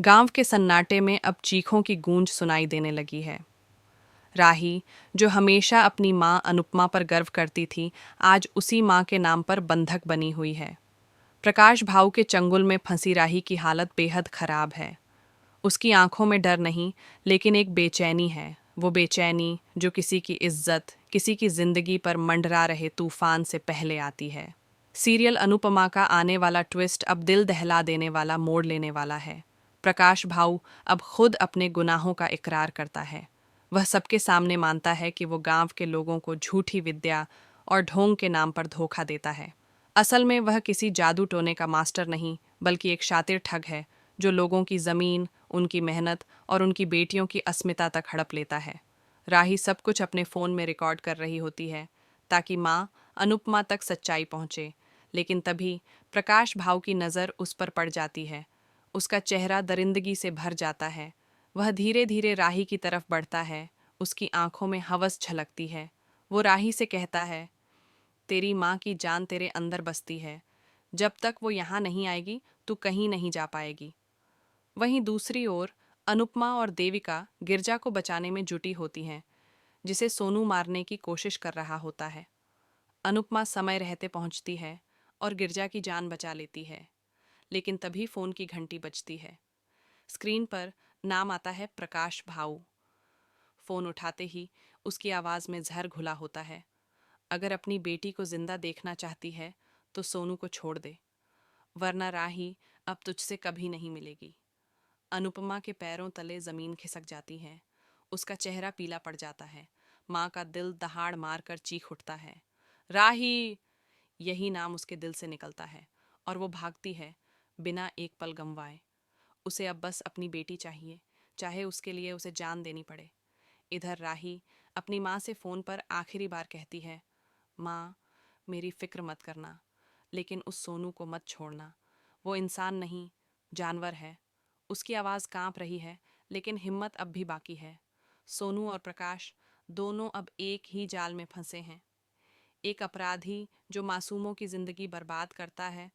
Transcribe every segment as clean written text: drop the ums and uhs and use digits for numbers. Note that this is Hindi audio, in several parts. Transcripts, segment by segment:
गांव के सन्नाटे में अब चीखों की गूंज सुनाई देने लगी है। राही, जो हमेशा अपनी मां अनुपमा पर गर्व करती थी, आज उसी मां के नाम पर बंधक बनी हुई है। प्रकाश भाऊ के चंगुल में फंसी राही की हालत बेहद खराब है। उसकी आंखों में डर नहीं, लेकिन एक बेचैनी है। वो बेचैनी जो किसी की इज्जत, किसी की जिंदगी पर मंडरा रहे तूफान से पहले आती है। सीरियल अनुपमा का आने वाला ट्विस्ट अब दिल दहला देने वाला मोड़ लेने वाला है। प्रकाश भाऊ अब खुद अपने गुनाहों का इकरार करता है। वह सबके सामने मानता है कि वो गांव के लोगों को झूठी विद्या और ढोंग के नाम पर धोखा देता है। असल में वह किसी जादू टोने का मास्टर नहीं, बल्कि एक शातिर ठग है जो लोगों की जमीन, उनकी मेहनत और उनकी बेटियों की अस्मिता तक हड़प लेता है। राही सब कुछ अपने फोन में रिकॉर्ड कर रही होती है ताकि माँ अनुपमा तक सच्चाई पहुंचे, लेकिन तभी प्रकाश भाव की नज़र उस पर पड़ जाती है। उसका चेहरा दरिंदगी से भर जाता है। वह धीरे धीरे राही की तरफ बढ़ता है। उसकी आंखों में हवस झलकती है। वो राही से कहता है, तेरी माँ की जान तेरे अंदर बसती है। जब तक वो यहाँ नहीं आएगी तू कहीं नहीं जा पाएगी। वहीं दूसरी ओर अनुपमा और देविका गिरजा को बचाने में जुटी होती हैं, जिसे सोनू मारने की कोशिश कर रहा होता है। अनुपमा समय रहते पहुंचती है और गिरजा की जान बचा लेती है, लेकिन तभी फोन की घंटी बजती है। स्क्रीन पर नाम आता है प्रकाश भाऊ। फोन उठाते ही उसकी आवाज में जहर घुला होता है। अगर अपनी बेटी को जिंदा देखना चाहती है तो सोनू को छोड़ दे, वरना राही अब तुझसे कभी नहीं मिलेगी। अनुपमा के पैरों तले जमीन खिसक जाती है। उसका चेहरा पीला पड़ जाता है। माँ का दिल दहाड़ मार कर चीख उठता है, राही! यही नाम उसके दिल से निकलता है और वो भागती है बिना एक पल गंवाए। उसे अब बस अपनी बेटी चाहिए, चाहे उसके लिए उसे जान देनी पड़े। इधर राही अपनी माँ से फ़ोन पर आखिरी बार कहती है, माँ, मेरी फिक्र मत करना, लेकिन उस सोनू को मत छोड़ना। वो इंसान नहीं, जानवर है। उसकी आवाज़ कांप रही है, लेकिन हिम्मत अब भी बाकी है। सोनू और प्रकाश दोनों अब एक ही जाल में फंसे हैं। एक अपराधी जो मासूमों की जिंदगी बर्बाद करता है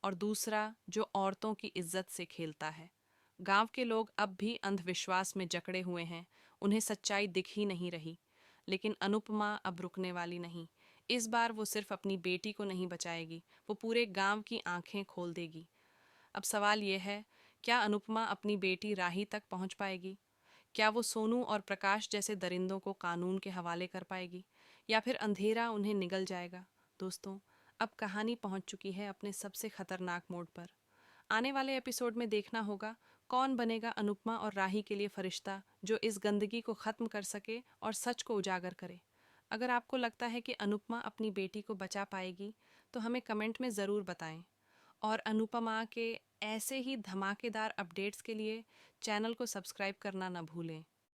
और दूसरा जो औरतों की इज्जत से खेलता है। गांव के लोग अब भी अंधविश्वास में जकड़े हुए हैं। उन्हें सच्चाई दिख ही नहीं रही। लेकिन अनुपमा अब रुकने वाली नहीं। इस बार वो सिर्फ अपनी बेटी को नहीं बचाएगी, वो पूरे गांव की आंखें खोल देगी। अब सवाल ये है, क्या अनुपमा अपनी बेटी राही तक पहुंच पाएगी? क्या वो सोनू और प्रकाश जैसे दरिंदों को कानून के हवाले कर पाएगी, या फिर अंधेरा उन्हें निगल जाएगा? दोस्तों, अब कहानी पहुंच चुकी है अपने सबसे खतरनाक मोड़ पर। आने वाले एपिसोड में देखना होगा कौन बनेगा अनुपमा और राही के लिए फरिश्ता जो इस गंदगी को ख़त्म कर सके और सच को उजागर करे। अगर आपको लगता है कि अनुपमा अपनी बेटी को बचा पाएगी तो हमें कमेंट में ज़रूर बताएं। और अनुपमा के ऐसे ही धमाकेदार अपडेट्स के लिए चैनल को सब्सक्राइब करना न भूलें।